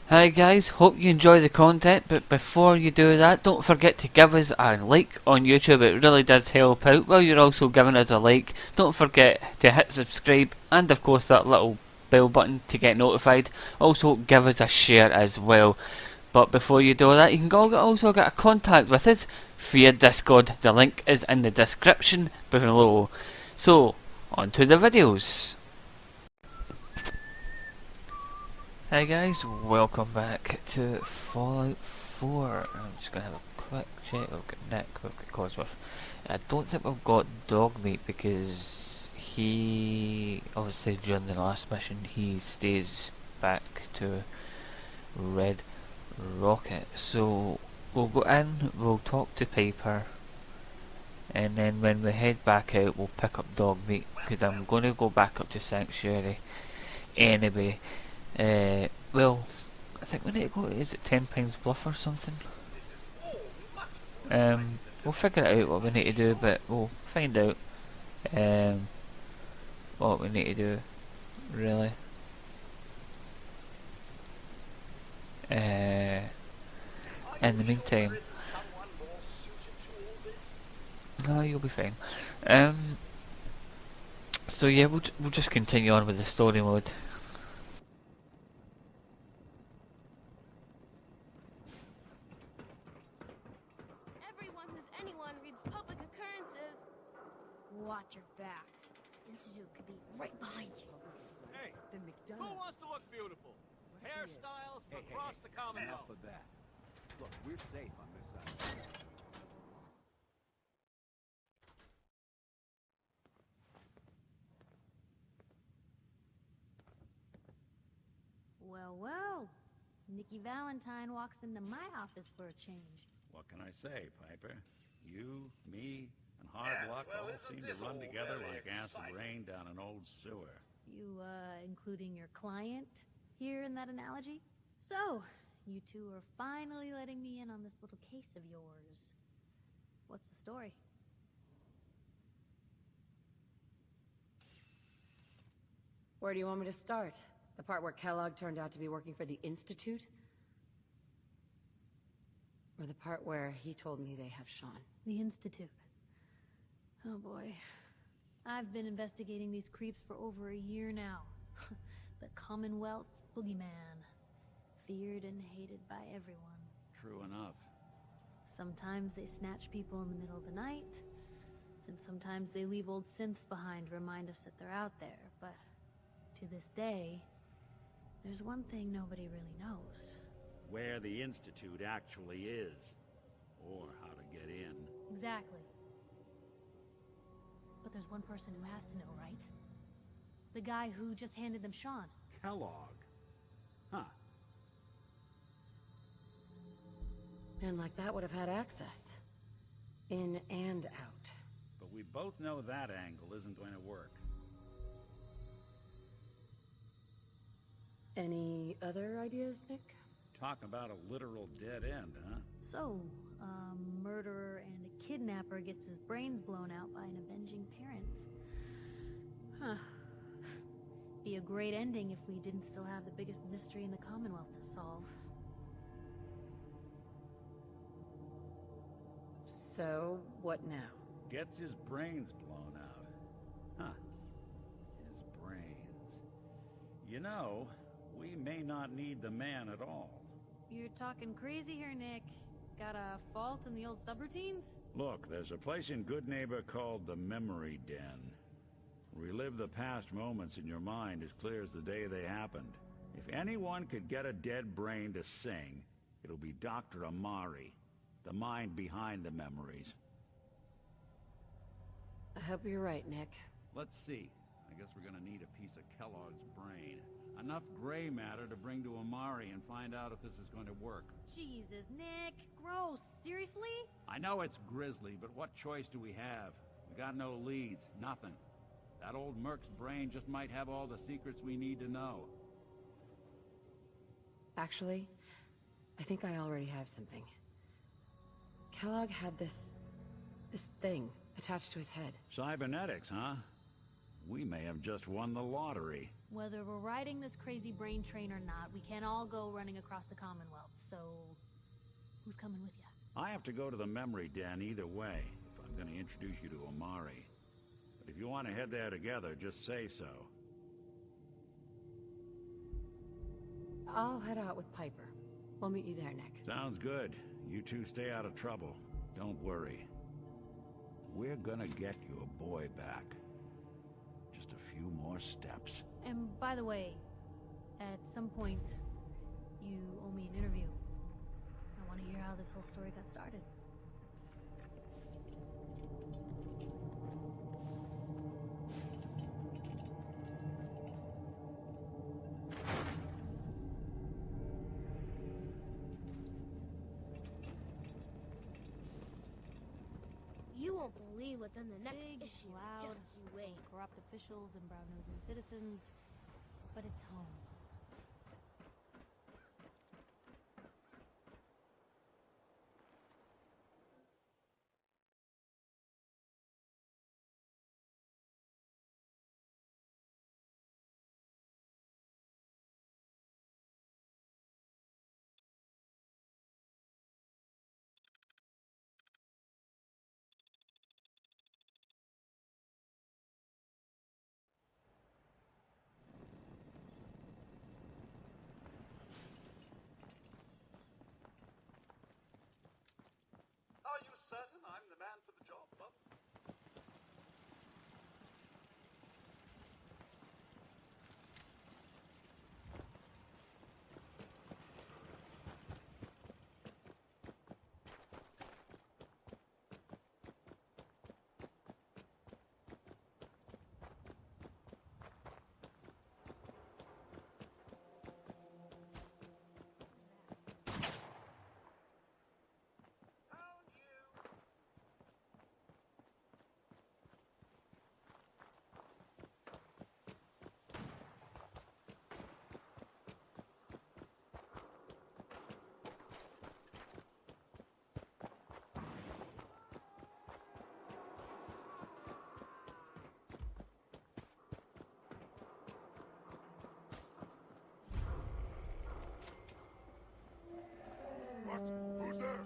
Hi guys, hope you enjoy the content, but before you do that, don't forget to give us a like on YouTube. It really does help out. While you're also giving us a like, don't forget to hit subscribe and of course that little bell button to get notified. Also give us a share as well. But before you do that, you can also get a contact with us via Discord. The link is in the description below. So, on to the videos. Hey guys, welcome back to Fallout 4. I'm just gonna have a quick check. We've got Nick, we've got Cosworth. I don't think we've got Dogmeat because he, obviously during the last mission, he stays back to Red Rocket. So we'll go in, we'll talk to Piper, and then when we head back out, we'll pick up Dogmeat because I'm going to go back up to Sanctuary anyway. Well, I think we need to go, is it 10 Pines Bluff or something? We'll figure it out what we need to do, but we'll find out what we need to do, really. In the meantime, no, you'll be fine. So yeah, we'll just continue on with the story mode. Watch your back. Institute could be right behind you. Hey, who wants to look beautiful? Hairstyles from across the Commonwealth. Enough of that. Look, we're safe on this side. Well, well. Nikki Valentine walks into my office for a change. What can I say, Piper? You, me, and hard luck all seem to run together like acid rain down an old sewer. You, including your client here in that analogy? So, you two are finally letting me in on this little case of yours. What's the story? Where do you want me to start? The part where Kellogg turned out to be working for the Institute? Or the part where he told me they have Sean? The Institute. Oh boy. I've been investigating these creeps for over a year now. The Commonwealth's boogeyman. Feared and hated by everyone. True enough. Sometimes they snatch people in the middle of the night, and sometimes they leave old synths behind to remind us that they're out there, but to this day, there's one thing nobody really knows. Where the Institute actually is. Or how to get in. Exactly. But there's one person who has to know, right? The guy who just handed them Sean. Kellogg. Huh. And like that would have had access. In and out. But we both know that angle isn't going to work. Any other ideas, Nick? Talk about a literal dead end, huh? So, a murderer and a kidnapper gets his brains blown out by an avenging parent. Huh. Be a great ending if we didn't still have the biggest mystery in the Commonwealth to solve. So, what now? Gets his brains blown out. Huh. His brains. You know, we may not need the man at all. You're talking crazy here, Nick. Got a fault in the old subroutines? Look, there's a place in Good Neighbor called the Memory Den. Relive the past moments in your mind as clear as the day they happened. If anyone could get a dead brain to sing, it'll be Dr. Amari, the mind behind the memories. I hope you're right, Nick. Let's see. I guess we're gonna need a piece of Kellogg's brain. Enough gray matter to bring to Amari and find out if this is going to work. Jesus, Nick. Gross. Seriously? I know it's grisly, but what choice do we have? We got no leads, nothing. That old Merc's brain just might have all the secrets we need to know. Actually, I think I already have something. Kellogg had this thing attached to his head. Cybernetics, huh? We may have just won the lottery. Whether we're riding this crazy brain train or not, we can't all go running across the Commonwealth, so... who's coming with you? I have to go to the memory den either way, if I'm going to introduce you to Amari. But if you want to head there together, just say so. I'll head out with Piper. We'll meet you there, Nick. Sounds good. You two stay out of trouble. Don't worry. We're gonna get your boy back. Just a few more steps. And by the way, at some point, you owe me an interview. I want to hear how this whole story got started. You won't believe what's in the next Big, issue. loud, Just you wait. corrupt officials and brown-nosing citizens, but it's home. Are you certain I'm the man for the job, Bob? Found you! What? Who's there?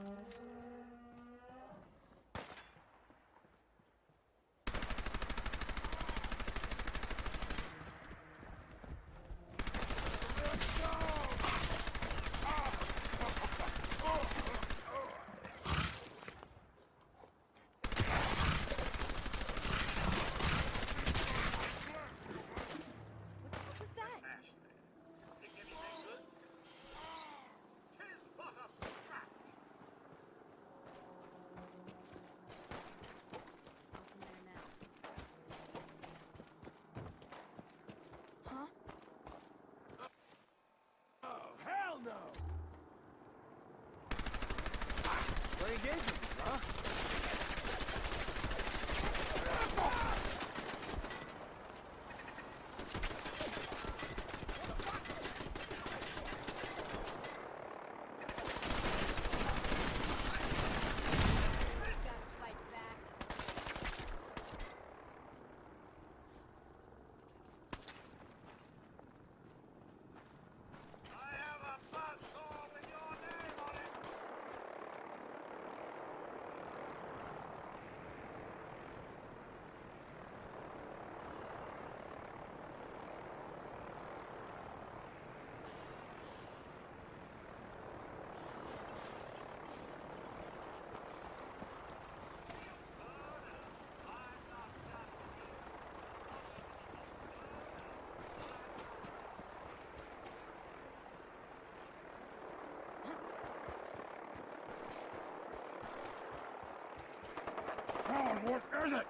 What was that? Smashed there. Think anything good? Tis but a scratch. Welcome there now. Huh? Oh, hell no! Play games with me, huh? Gotta fight back. I have a buzzsaw with your name on it. God, what is it?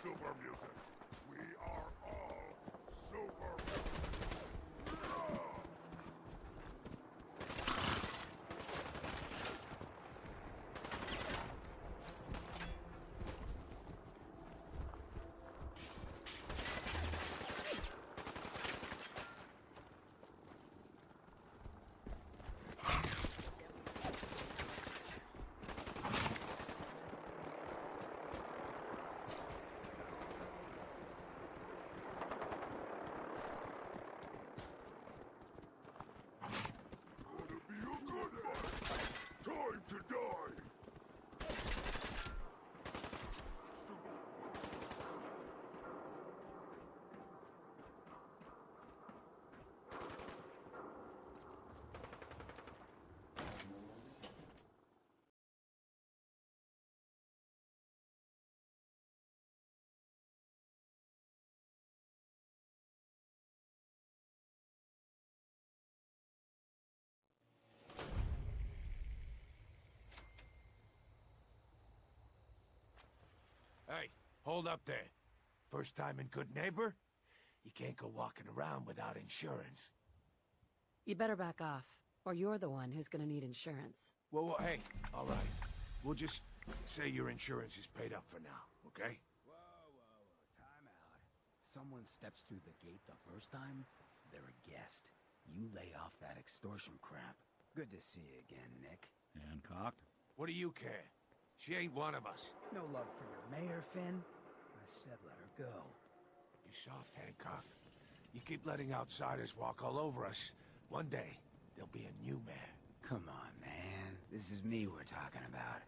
super mutants. We are all super mutants. Gonna be a good fight. Time to die. Hey, hold up there. First time in Good Neighbor? You can't go walking around without insurance. You better back off, or you're the one who's gonna need insurance. Well, hey, all right. We'll just say your insurance is paid up for now, okay? Time out. Someone steps through the gate the first time, they're a guest. You lay off that extortion crap. Good to see you again, Nick. Hancock? What do you care? She ain't one of us. No love for your mayor, Finn? I said let her go. You soft, Hancock. You keep letting outsiders walk all over us. One day, there'll be a new mayor. Come on, man. This is me we're talking about.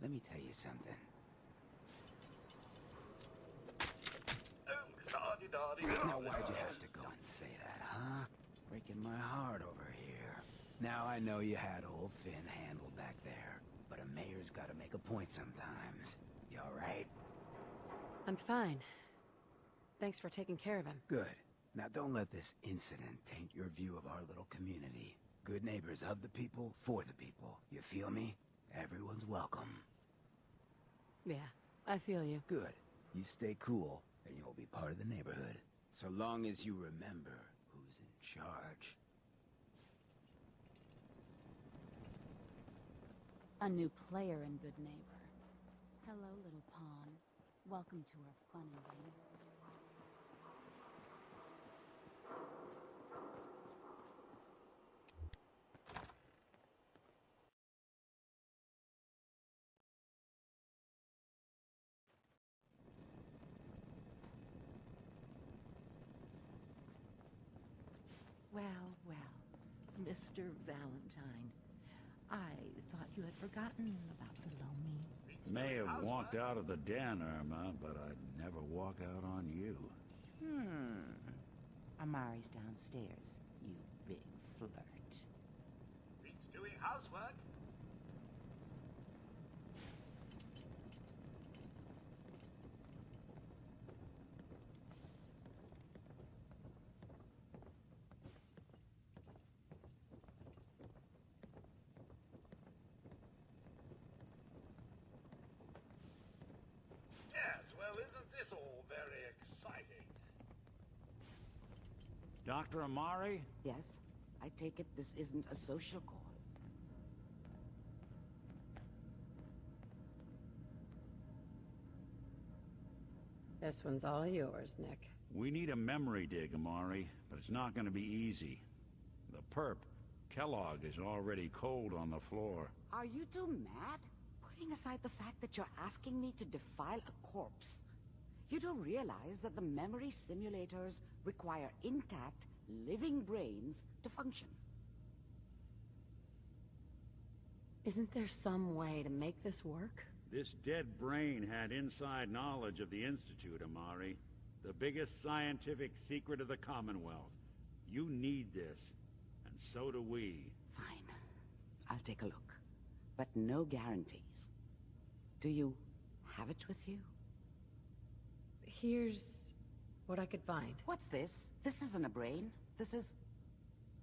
Let me tell you something. Now why'd you have to go and say that, huh? Breaking my heart over here. Now I know you had old Finn handled back there, but a mayor's gotta make a point sometimes. You alright? I'm fine. Thanks for taking care of him. Good. Now don't let this incident taint your view of our little community. Good neighbors of the people, for the people. You feel me? Everyone's welcome. Yeah, I feel you. Good. You stay cool, and you'll be part of the neighborhood. So long as you remember who's in charge. A new player in Good Neighbor. Hello, little pawn. Welcome to our fun and games. Well, well, Mr. Valentine. I thought you had forgotten about below me. May have walked out of the den, Irma, but I'd never walk out on you. Amari's downstairs, you big flirt. Beats doing housework. Yes, well, isn't this all very exciting? Dr. Amari? Yes? I take it this isn't a social call. This one's all yours, Nick. We need a memory dig, Amari, but it's not going to be easy. The perp, Kellog, is already cold on the floor. Are you two mad? Putting aside the fact that you're asking me to defile a corpse, you do realize that the memory simulators require intact, living brains to function. Isn't there some way to make this work? This dead brain had inside knowledge of the Institute, Amari. The biggest scientific secret of the Commonwealth. You need this, and so do we. Fine. I'll take a look. But no guarantees. Do you have it with you? Here's what I could find. What's this? This isn't a brain. This is...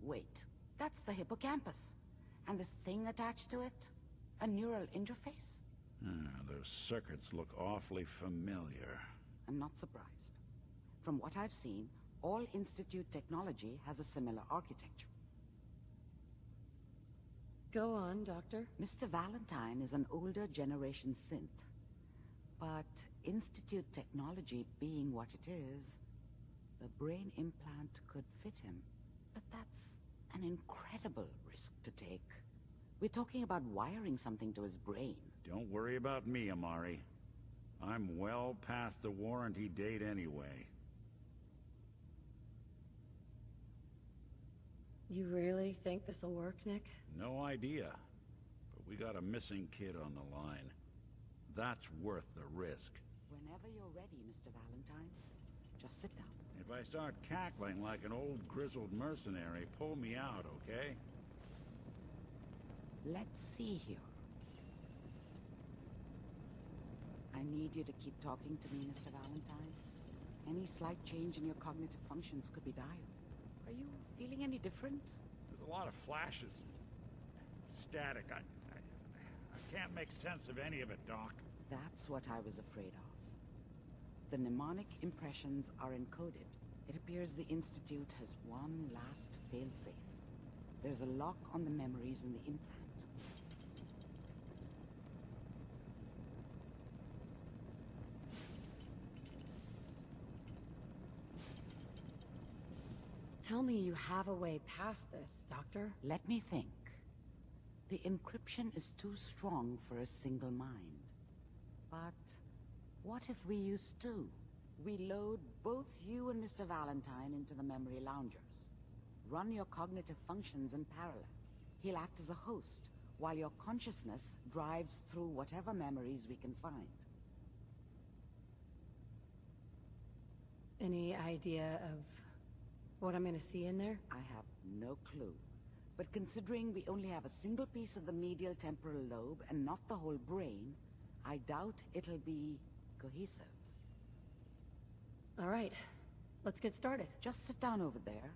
Wait. That's the hippocampus. And this thing attached to it? A neural interface? Those circuits look awfully familiar. I'm not surprised. From what I've seen, all Institute technology has a similar architecture. Go on, Doctor. Mr. Valentine is an older generation synth. But Institute technology being what it is, the brain implant could fit him. But that's an incredible risk to take. We're talking about wiring something to his brain. Don't worry about me, Amari. I'm well past the warranty date anyway. You really think this'll work, Nick? No idea. But we got a missing kid on the line. That's worth the risk. Whenever you're ready, Mr. Valentine, just sit down. If I start cackling like an old grizzled mercenary, pull me out, okay? Let's see here. I need you to keep talking to me, Mr. Valentine. Any slight change in your cognitive functions could be dire. Are you feeling any different? There's a lot of flashes. Static. I can't make sense of any of it, Doc. That's what I was afraid of. The mnemonic impressions are encoded. It appears the Institute has one last failsafe. There's a lock on the memories in the implant. Tell me you have a way past this, Doctor. Let me think. The encryption is too strong for a single mind. But what if we use two? We load both you and Mr. Valentine into the memory loungers. Run your cognitive functions in parallel. He'll act as a host, while your consciousness drives through whatever memories we can find. Any idea of what I'm gonna see in there? I have no clue. But considering we only have a single piece of the medial temporal lobe and not the whole brain, I doubt it'll be cohesive. All right, let's get started. Just sit down over there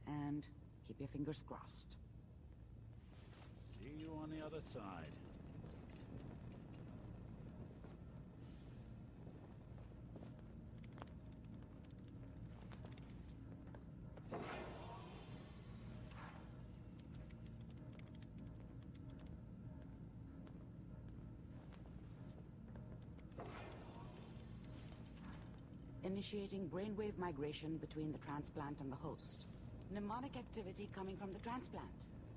and keep your fingers crossed. See you on the other side. Initiating brainwave migration between the transplant and the host. Mnemonic activity coming from the transplant.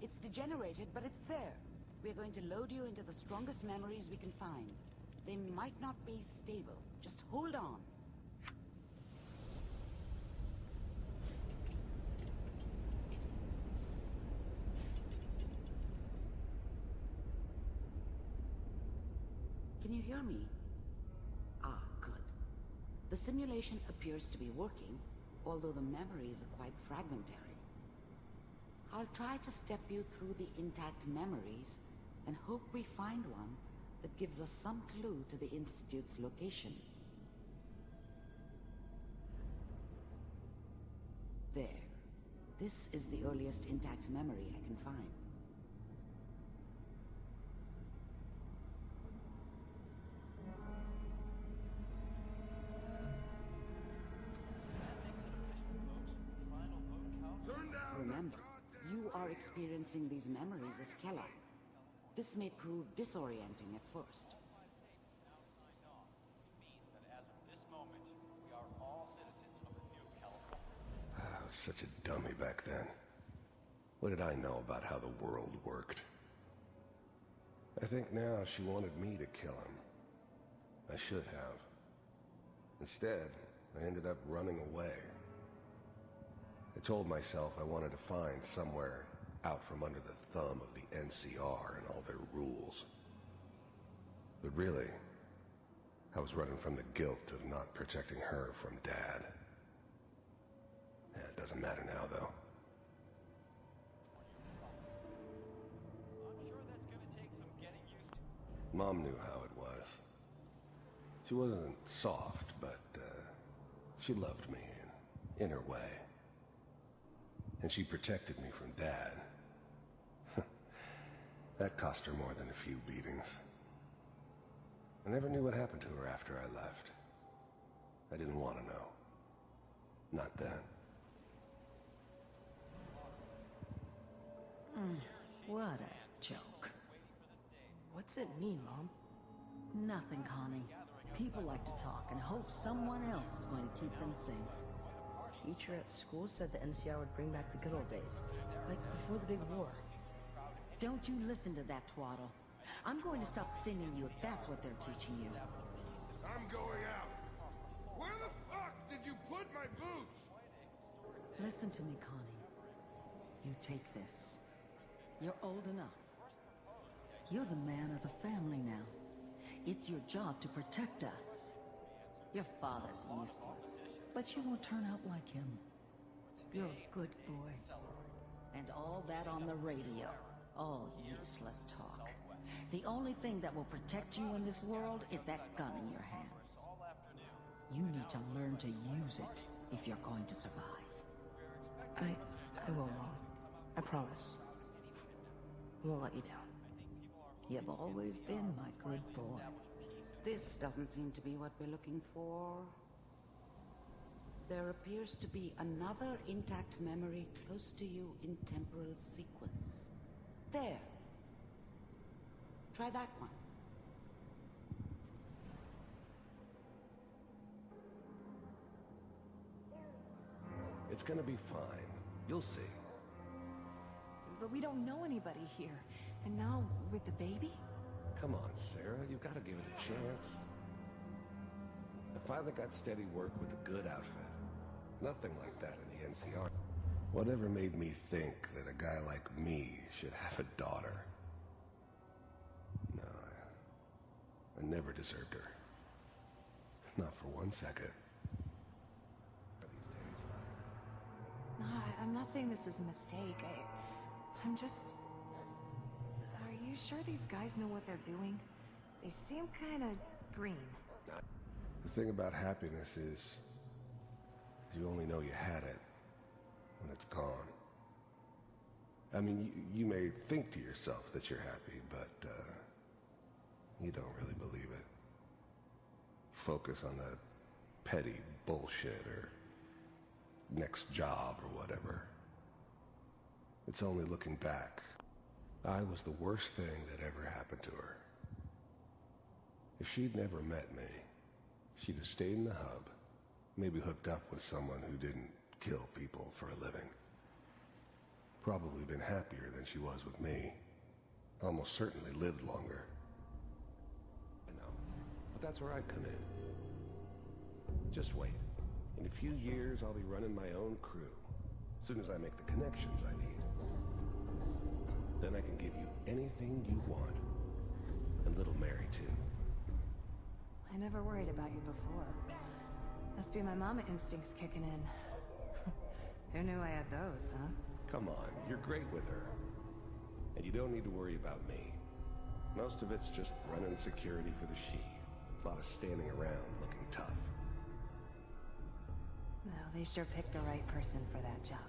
It's degenerated, but it's there. We're going to load you into the strongest memories we can find. They might not be stable. Just hold on. Can you hear me? Ah, good. The simulation appears to be working, although the memories are quite fragmentary. I'll try to step you through the intact memories and hope we find one that gives us some clue to the Institute's location. There. This is the earliest intact memory I can find. Remember, you are experiencing these memories as Kellog. This may prove disorienting at first. I was such a dummy back then. What did I know about how the world worked? I think now she wanted me to kill him. I should have. Instead, I ended up running away. I told myself I wanted to find somewhere out from under the thumb of the NCR and all their rules. But really, I was running from the guilt of not protecting her from Dad. Yeah, it doesn't matter now, though. I'm sure that's gonna take some getting used to. Mom knew how it was. She wasn't soft, but she loved me in her way. And she protected me from Dad. That cost her more than a few beatings. I never knew what happened to her after I left. I didn't want to know. Not then. What a joke. What's it mean, Mom? Nothing, Connie. People like to talk and hope someone else is going to keep them safe. Teacher at school said the NCR would bring back the good old days. Like before the big war. Don't you listen to that twaddle. I'm going to stop singing you if that's what they're teaching you. I'm going out. Where the fuck did you put my boots? Listen to me, Connie. You take this. You're old enough. You're the man of the family now. It's your job to protect us. Your father's useless, but you won't turn out like him. You're a good boy. And all that on the radio, all useless talk. The only thing that will protect you in this world is that gun in your hands. You need to learn to use it if you're going to survive. I will, Mom. I promise. I won't let you down. You've always been my good boy. This doesn't seem to be what we're looking for. There appears to be another intact memory close to you in temporal sequence. There. Try that one. It's gonna be fine. You'll see. But we don't know anybody here. And now, with the baby? Come on, Sarah. You've got to give it a chance. I finally got steady work with a good outfit. Nothing like that in the NCR. Whatever made me think that a guy like me should have a daughter? No, I never deserved her. Not for 1 second. No, I'm not saying this was a mistake. I'm just... Are you sure these guys know what they're doing? They seem kind of green. The thing about happiness is you only know you had it when it's gone. I mean, you may think to yourself that you're happy, but you don't really believe it. Focus on the petty bullshit or next job or whatever. It's only looking back. I was the worst thing that ever happened to her. If she'd never met me, she'd have stayed in the hub, maybe hooked up with someone who didn't kill people for a living. Probably been happier than she was with me. Almost certainly lived longer. I know, but that's where I come in. Just wait. In a few years, I'll be running my own crew. As soon as I make the connections I need. Then I can give you anything you want. And little Mary, too. I never worried about you before. Must be my mama instincts kicking in. Who knew I had those, huh? Come on, you're great with her. And you don't need to worry about me. Most of it's just running security for the she. A lot of standing around looking tough. Well, they sure picked the right person for that job.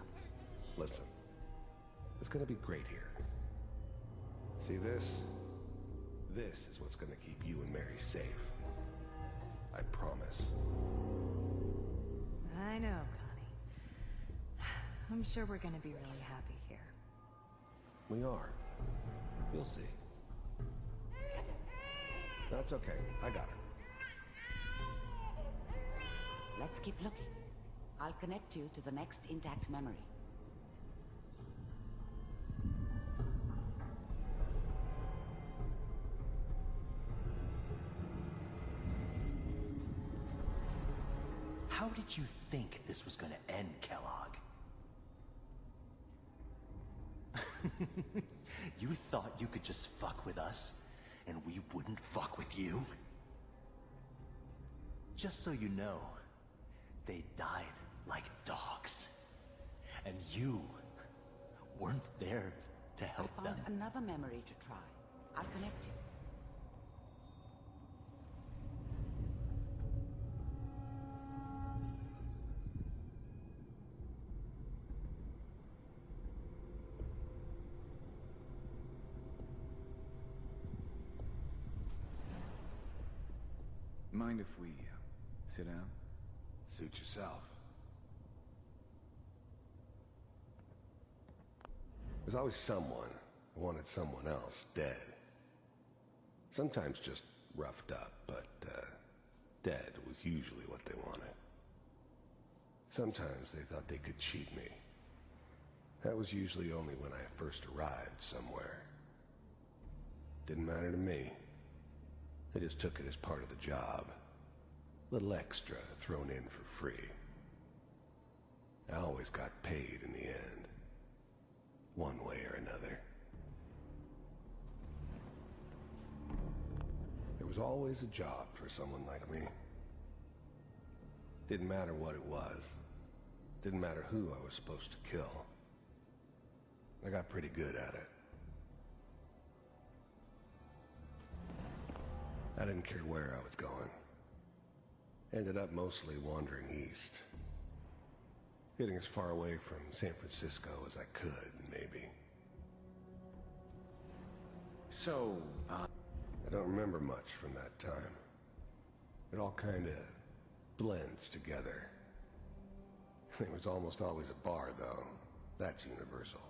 Listen, it's gonna be great here. See this? This is what's gonna keep you and Mary safe. I promise. I know, Connie. I'm sure we're gonna be really happy here. We are. You'll see. That's okay. I got her. Let's keep looking. I'll connect you to the next intact memory. How did you think this was gonna end, Kellogg? You thought you could just fuck with us, and we wouldn't fuck with you? Just so you know, they died like dogs. And you weren't there to help I them. found another memory to try. I'll connect you. Mind if we sit down? Suit yourself. There's always someone who wanted someone else dead. Sometimes just roughed up, but dead was usually what they wanted. Sometimes they thought they could cheat me. That was usually only when I first arrived somewhere. Didn't matter to me. I just took it as part of the job. Little extra thrown in for free. I always got paid in the end. One way or another. There was always a job for someone like me. Didn't matter what it was. Didn't matter who I was supposed to kill. I got pretty good at it. I didn't care where I was going. Ended up mostly wandering east. Getting as far away from San Francisco as I could, maybe. So, I don't remember much from that time. It all kinda blends together. There was almost always a bar, though. That's universal.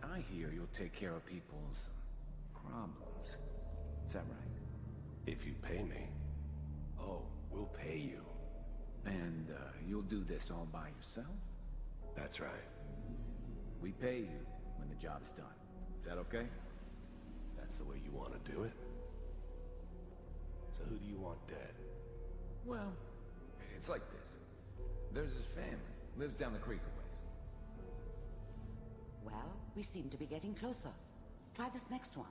I hear you'll take care of people's problems. Is that right? If you pay me. Oh, we'll pay you. And, you'll do this all by yourself? That's right. We pay you when the job's done. Is that okay? That's the way you want to do it? So who do you want dead? Well, it's like this. There's his family. Lives down the creek a ways. Well, we seem to be getting closer. Try this next one.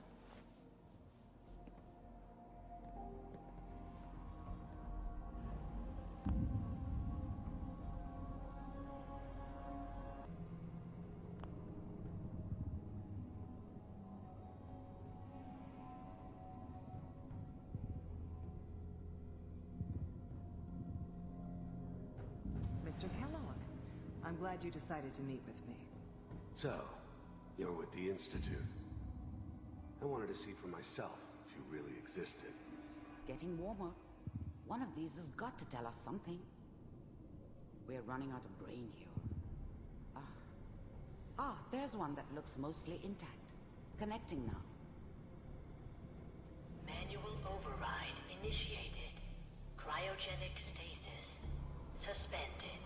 Mr. Kellogg, I'm glad you decided to meet with me. So, you're with the Institute. I wanted to see for myself if you really existed. Getting warmer. One of these has got to tell us something. We're running out of brain here. There's one that looks mostly intact. Connecting now. Manual override initiated. Cryogenic stasis suspended.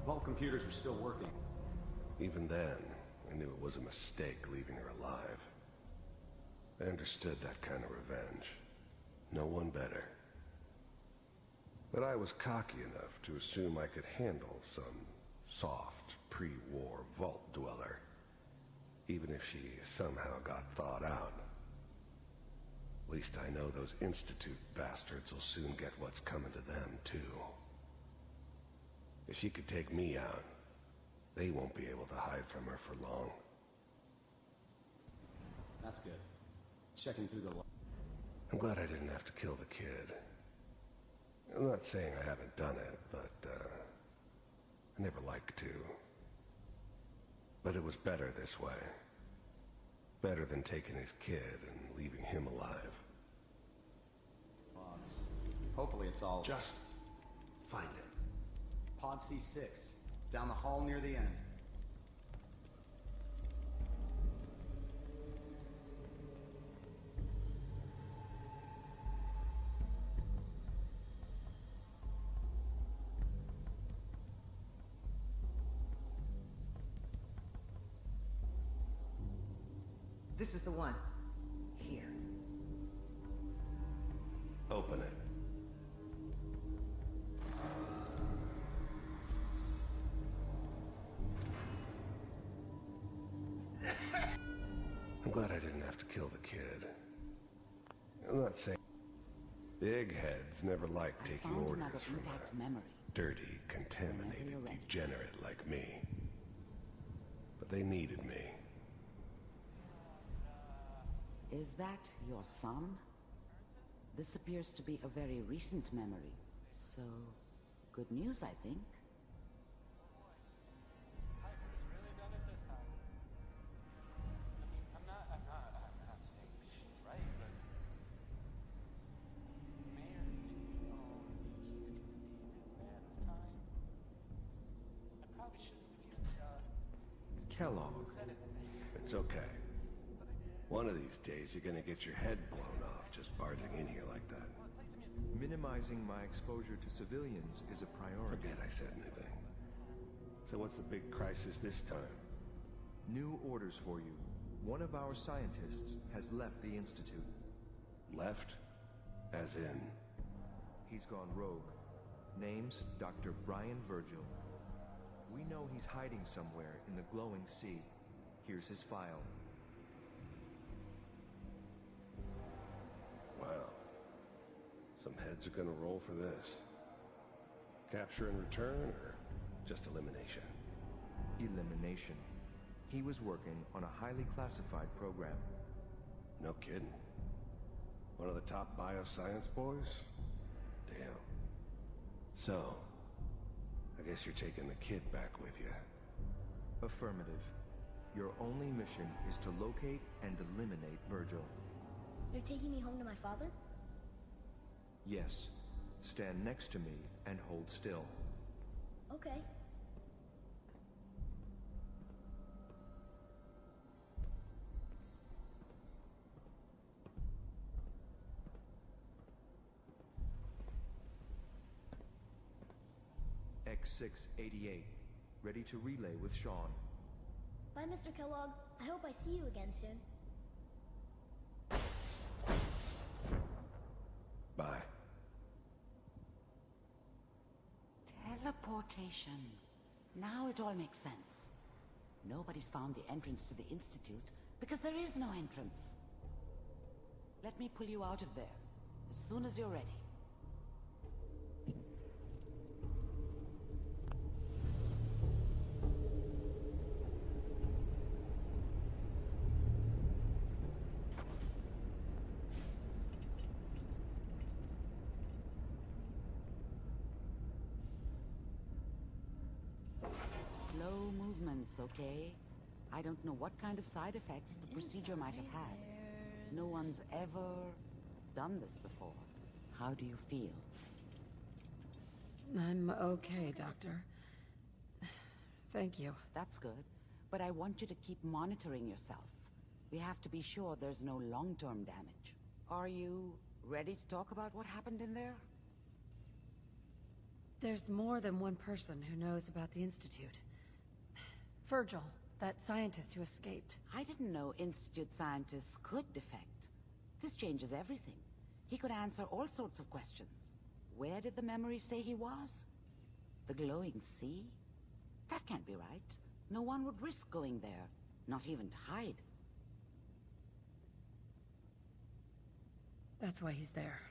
Vault computers are still working. Even then, I knew it was a mistake leaving her alive. I understood that kind of revenge. No one better. But I was cocky enough to assume I could handle some soft, pre-war vault dweller, even if she somehow got thawed out. At least I know those Institute bastards will soon get what's coming to them, too. If she could take me out, they won't be able to hide from her for long. That's good. Checking through the... I'm glad I didn't have to kill the kid. I'm not saying I haven't done it, but, I never liked to. But it was better this way. Better than taking his kid and leaving him alive. Logs. Hopefully it's all... Just find it. Pod C6. Down the hall near the end. This is the one. Here. Open it. I'm glad I didn't have to kill the kid. I'm not saying... Big heads never liked taking orders from a dirty, contaminated degenerate like me. But they needed me. Is that your son? This appears to be a very recent memory. So, good news, I think. Kellog. It's okay. One of these days, you're gonna get your head blown off just barging in here like that. Minimizing my exposure to civilians is a priority. Forget I said anything. So what's the big crisis this time? New orders for you. One of our scientists has left the Institute. Left? As in? He's gone rogue. Name's Dr. Brian Virgil. We know he's hiding somewhere in the glowing sea. Here's his file. Wow. Some heads are gonna roll for this. Capture and return, or just elimination? Elimination. He was working on a highly classified program. No kidding. One of the top bioscience boys? Damn. So, I guess you're taking the kid back with you. Affirmative. Your only mission is to locate and eliminate Virgil. You're taking me home to my father? Yes. Stand next to me and hold still. Okay. X688. Ready to relay with Sean. Bye, Mr. Kellogg. I hope I see you again soon. Bye. Teleportation. Now it all makes sense. Nobody's found the entrance to the Institute because there is no entrance. Let me pull you out of there as soon as you're ready. Slow movements, okay? I don't know what kind of side effects the procedure might have had. No one's ever done this before. How do you feel? I'm okay, Doctor. Thank you. That's good. But I want you to keep monitoring yourself. We have to be sure there's no long-term damage. Are you ready to talk about what happened in there? There's more than one person who knows about the Institute. Virgil, that scientist who escaped. I didn't know Institute scientists could defect. This changes everything. He could answer all sorts of questions. Where did the memory say he was? The glowing sea? That can't be right. No one would risk going there, not even to hide. That's why he's there.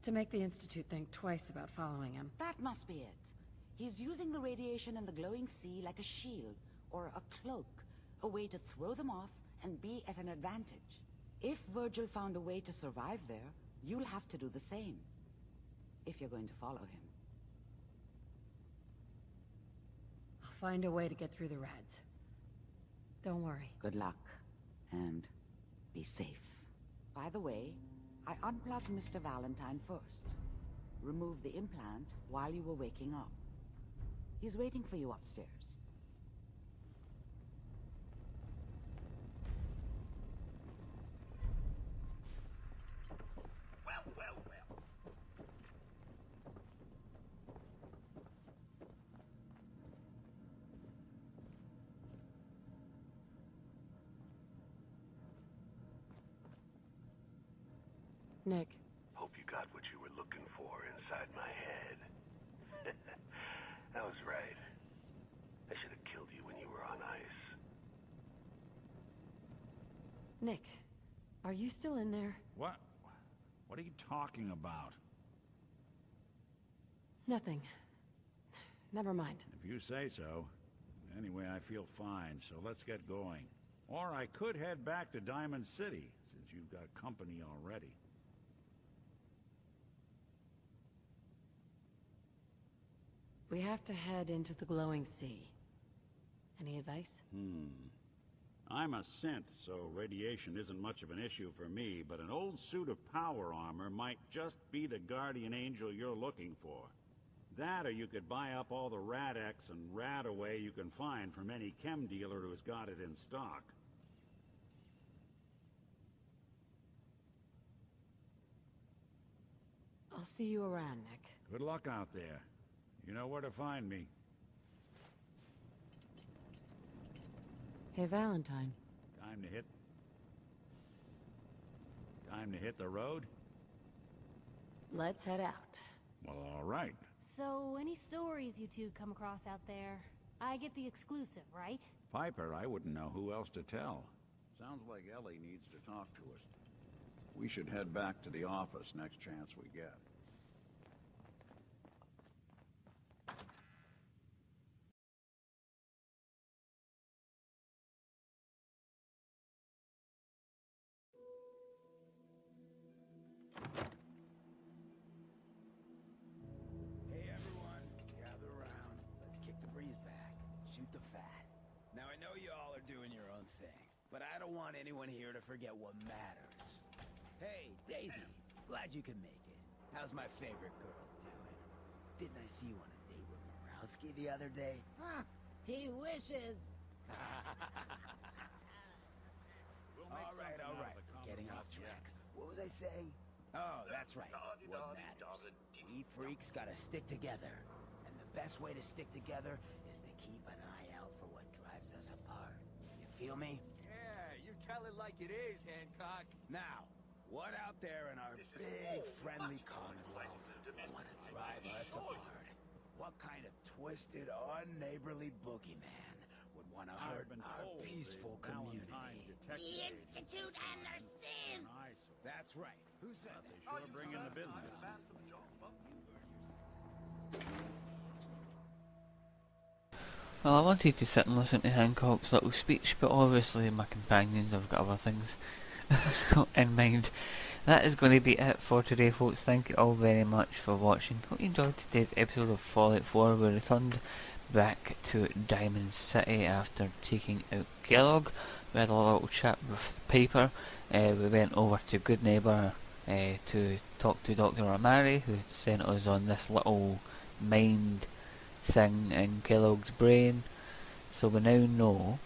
To make the Institute think twice about following him. That must be it. He's using the radiation in the glowing sea like a shield, or a cloak, a way to throw them off and be at an advantage. If Virgil found a way to survive there, you'll have to do the same. If you're going to follow him. I'll find a way to get through the rats. Don't worry. Good luck. And be safe. By the way, I unplugged Mr. Valentine first. Removed the implant while you were waking up. He's waiting for you upstairs. Nick. Hope you got what you were looking for inside my head. I was right. I should have killed you when you were on ice. Nick, are you still in there? What? What are you talking about? Nothing. Never mind. If you say so. Anyway, I feel fine, so let's get going. Or I could head back to Diamond City, since you've got company already. We have to head into the glowing sea. Any advice? I'm a synth, so radiation isn't much of an issue for me, but an old suit of power armor might just be the guardian angel you're looking for. That, or you could buy up all the Rad-X and Rad-Away you can find from any chem dealer who's got it in stock. I'll see you around, Nick. Good luck out there. You know where to find me. Hey, Valentine. Time to hit the road? Let's head out. Well, all right. So, any stories you two come across out there? I get the exclusive, right? Piper, I wouldn't know who else to tell. Sounds like Ellie needs to talk to us. We should head back to the office next chance we get. Hey everyone, gather around. Let's kick the breeze back. Shoot the fat. Now I know you all are doing your own thing, but I don't want anyone here to forget what matters. Hey, Daisy, glad you could make it. How's my favorite girl doing? Didn't I see you on a date with Morowski the other day? Huh, he wishes. All right. Getting off track. What was I saying? Oh, that's right. What matters. We freaks gotta stick together. And the best way to stick together is to keep an eye out for what drives us apart. You feel me? Yeah, you tell it like it is, Hancock. Now, what out there in our big friendly Commonwealth want to drive us apart? What kind of twisted, unneighborly boogeyman would want to hurt our peaceful community? The Institute and their sins! That's right. Who said that? They sure bring in the business. Well, I wanted to sit and listen to Hancock's little speech, but obviously my companions have got other things in mind. That is going to be it for today, folks. Thank you all very much for watching. Hope you enjoyed today's episode of Fallout 4. We returned back to Diamond City after taking out Kellog. We had a little chat with Piper. We went over to Good Neighbour to talk to Dr. Amari, who sent us on this little mind thing in Kellogg's brain. So we now know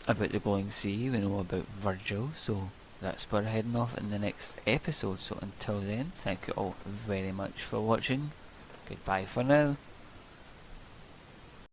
about the glowing sea, we know about Virgil, so that's where we're heading off in the next episode. So until then, thank you all very much for watching. Goodbye for now.